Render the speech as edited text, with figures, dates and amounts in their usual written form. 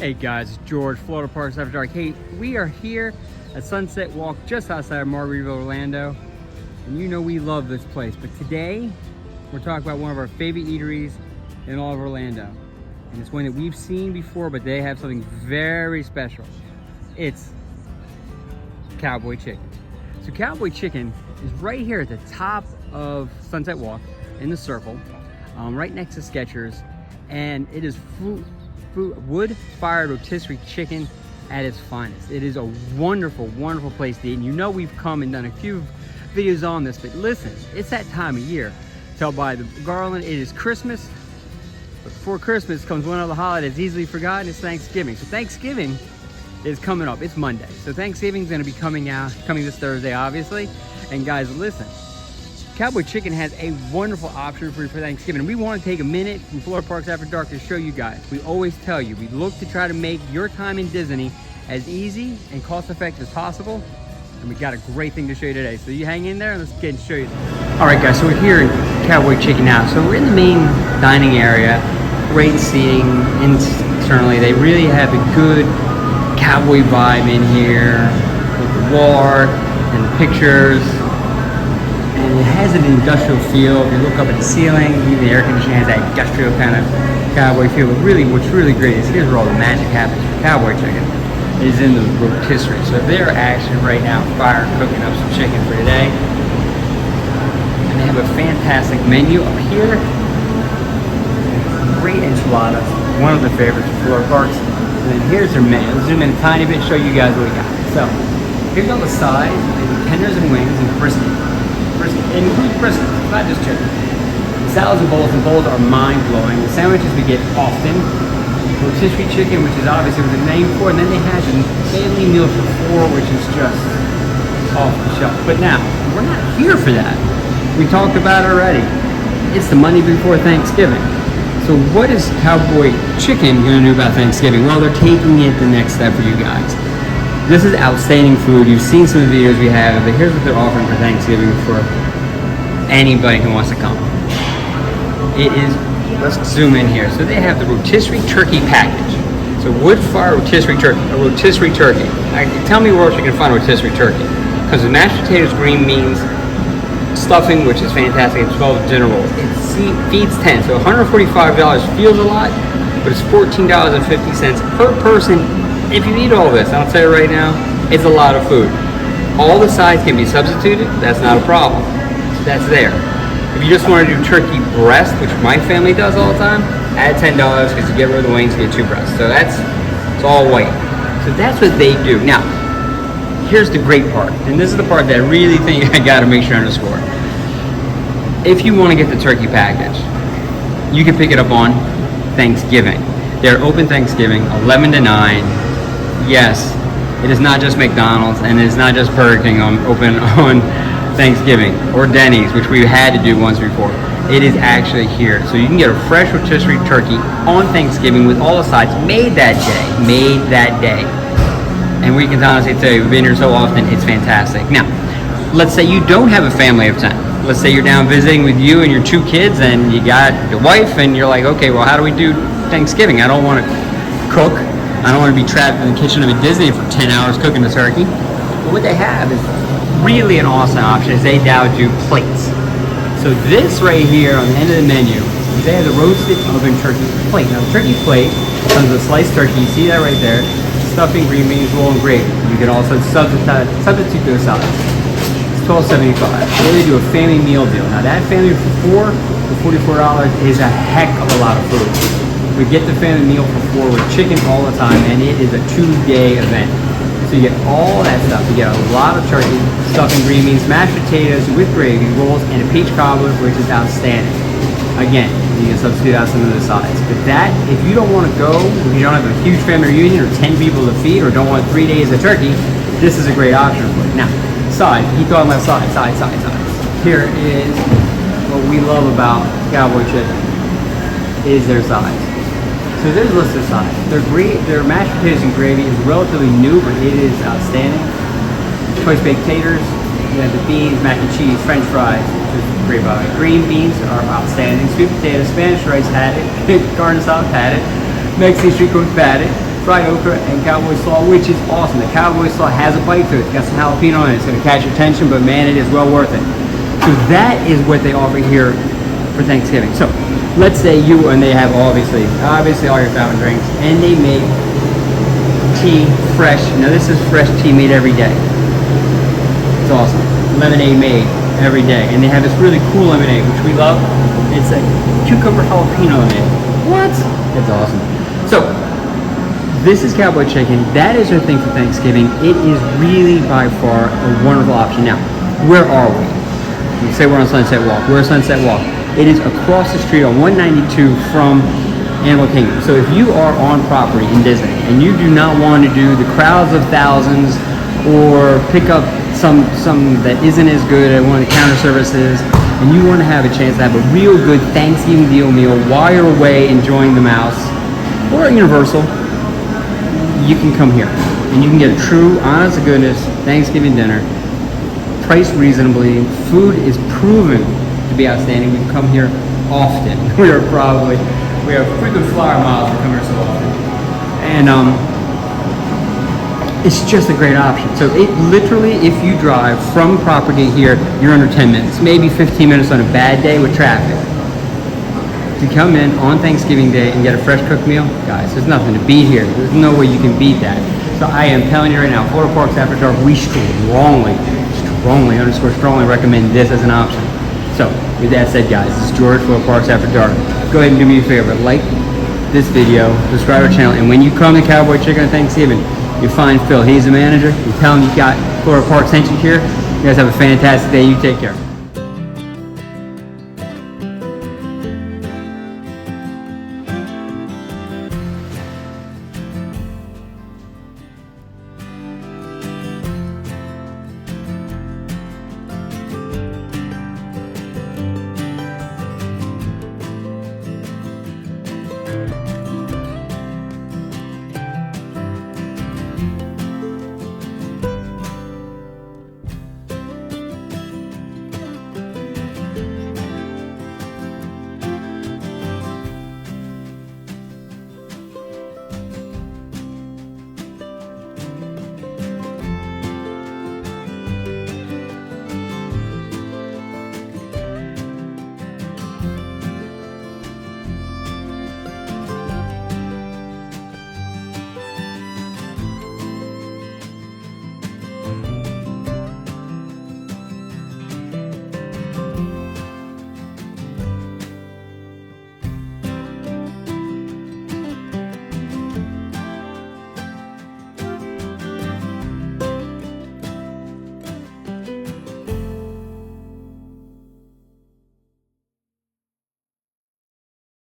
Hey guys, it's George, Florida Parks After Dark. Hey, we are here at Sunset Walk just outside of Margaritaville, Orlando. And you know we love this place, but today we're talking about one of our favorite eateries in all of Orlando. And it's one that we've seen before, but they have something very special. It's Cowboy Chicken. So Cowboy Chicken is right here at the top of Sunset Walk in the circle, right next to Skechers. And it is wood-fired rotisserie chicken at its finest. It is a wonderful, wonderful place to eat. And you know we've come and done a few videos on this, but listen, it's that time of year. Tell by the garland, it is Christmas. But before Christmas comes one of the holidays easily forgotten, it's Thanksgiving. So Thanksgiving is coming up, it's Monday. So Thanksgiving's gonna be coming this Thursday, obviously. And guys, listen, Cowboy Chicken has a wonderful option for you for Thanksgiving. We want to take a minute from Florida Parks After Dark to show you guys. We always tell you, we look to try to make your time in Disney as easy and cost-effective as possible. And we got a great thing to show you today. So you hang in there and let's get and show you. All right, guys, so we're here in Cowboy Chicken now. So we're in the main dining area. Great seating internally. They really have a good cowboy vibe in here with the wall art and the pictures. And it has an industrial feel. If you look up at the ceiling, even the air conditioning has that industrial kind of cowboy feel. But really, what's really great is here's where all the magic happens for Cowboy Chicken. It is in the rotisserie. So they're actually right now fire cooking up some chicken for today. And they have a fantastic menu up here. Great enchiladas, one of the favorites of Florida Parks. And then here's their menu. Let's zoom in a tiny bit, show you guys what we got. So here's on the side, tenders and wings and brisket. It includes brisket, not just chicken. The salads and bowls are mind-blowing. The sandwiches we get often. Rotisserie chicken, which is obviously what the name for, and then they have the family meal for four, which is just off the shelf. But now, we're not here for that. We talked about it already. It's the Monday before Thanksgiving. So what is Cowboy Chicken going to do about Thanksgiving? Well, they're taking it the next step for you guys. This is outstanding food. You've seen some of the videos we have, but here's what they're offering for Thanksgiving for anybody who wants to come. It is, let's zoom in here. So they have the rotisserie turkey package. So wood-fired rotisserie turkey, a rotisserie turkey. Tell me where else you can find rotisserie turkey. Because the mashed potatoes, green beans, stuffing, which is fantastic, and 12 dinner rolls. It feeds 10, so $145 feels a lot, but it's $14.50 per person. If you eat all this, I'll tell you right now, it's a lot of food. All the sides can be substituted, that's not a problem. So that's there. If you just want to do turkey breast, which my family does all the time, add $10 because you get rid of the wings, you get 2 breasts. So it's all white. So that's what they do. Now, here's the great part, and this is the part that I really think I gotta make sure I underscore. If you want to get the turkey package, you can pick it up on Thanksgiving. They're open Thanksgiving, 11 to 9. Yes, it is not just McDonald's and it is not just Burger King open on Thanksgiving or Denny's, which we had to do once before. It is actually here. So you can get a fresh rotisserie turkey on Thanksgiving with all the sides made that day. And we can honestly tell you, we've been here so often, it's fantastic. Now, let's say you don't have a family of 10. Let's say you're down visiting with you and your 2 kids and you got your wife and you're like, okay, well, how do we do Thanksgiving? I don't want to cook. I don't want to be trapped in the kitchen of a Disney for 10 hours cooking a turkey. But what they have is really an awesome option is they now do plates. So this right here on the end of the menu, they have the roasted oven turkey plate. Now the turkey plate comes with sliced turkey. You see that right there. Stuffing, green beans, roll, and gravy. You can also substitute those sides. It's $12.75. So they do a family meal deal. Now that family for $44 is a heck of a lot of food. We get the family meal for 4 with chicken all the time, and it is a 2-day event. So you get all that stuff. You get a lot of turkey, stuffing, green beans, mashed potatoes with gravy, rolls, and a peach cobbler, which is outstanding. Again, you can substitute out some of the sides. But that, if you don't want to go, if you don't have a huge family reunion or 10 people to feed, or don't want 3 days of turkey, this is a great option for you. Now, side, keep talking about sides. Here is what we love about Cowboy Chicken, is their sides. So there's a list of sides. Their mashed potatoes and gravy is relatively new, but it is outstanding. Choice baked taters, you have the beans, mac and cheese, french fries, which is great by the way. Green beans are outstanding. Sweet potatoes, Spanish rice, had it. Garden salad, had it. Mexican street cooked, had it. fried okra and cowboy slaw, which is awesome. The cowboy slaw has a bite to it. It's got some jalapeno in it. It's going to catch your attention, but man, it is well worth it. So that is what they offer here for Thanksgiving. So let's say you, and they have obviously all your fountain drinks, and they make tea fresh. Now this is fresh tea made every day. It's awesome. Lemonade made every day. And they have this really cool lemonade, which we love. It's a cucumber jalapeno lemonade. What? It's awesome. So this is Cowboy Chicken. That is our thing for Thanksgiving. It is really by far a wonderful option. Now, where are we? You say we're on Sunset Walk. We're on Sunset Walk. It is across the street on 192 from Animal Kingdom. So if you are on property in Disney and you do not want to do the crowds of thousands or pick up some that isn't as good at one of the counter services, and you want to have a chance to have a real good Thanksgiving deal meal while you're away enjoying the mouse or at Universal, you can come here and you can get a true, honest to goodness Thanksgiving dinner, priced reasonably. Food is proven to be outstanding. We come here often. We have frequent flyer miles. We come here so often, and it's just a great option. So it literally, if you drive from property here, you're under 10 minutes, maybe 15 minutes on a bad day with traffic. To come in on Thanksgiving Day and get a fresh cooked meal, guys, there's nothing to beat here. There's no way you can beat that. So I am telling you right now, Florida Parks After Dark, we strongly recommend this as an option. So with that said, guys, this is George, Florida Parks After Dark. Go ahead and do me a favor, like this video, subscribe to our channel, and when you come to Cowboy Chicken on Thanksgiving, you find Phil. He's the manager. You tell him you got Florida Parks sent you here. You guys have a fantastic day. You take care.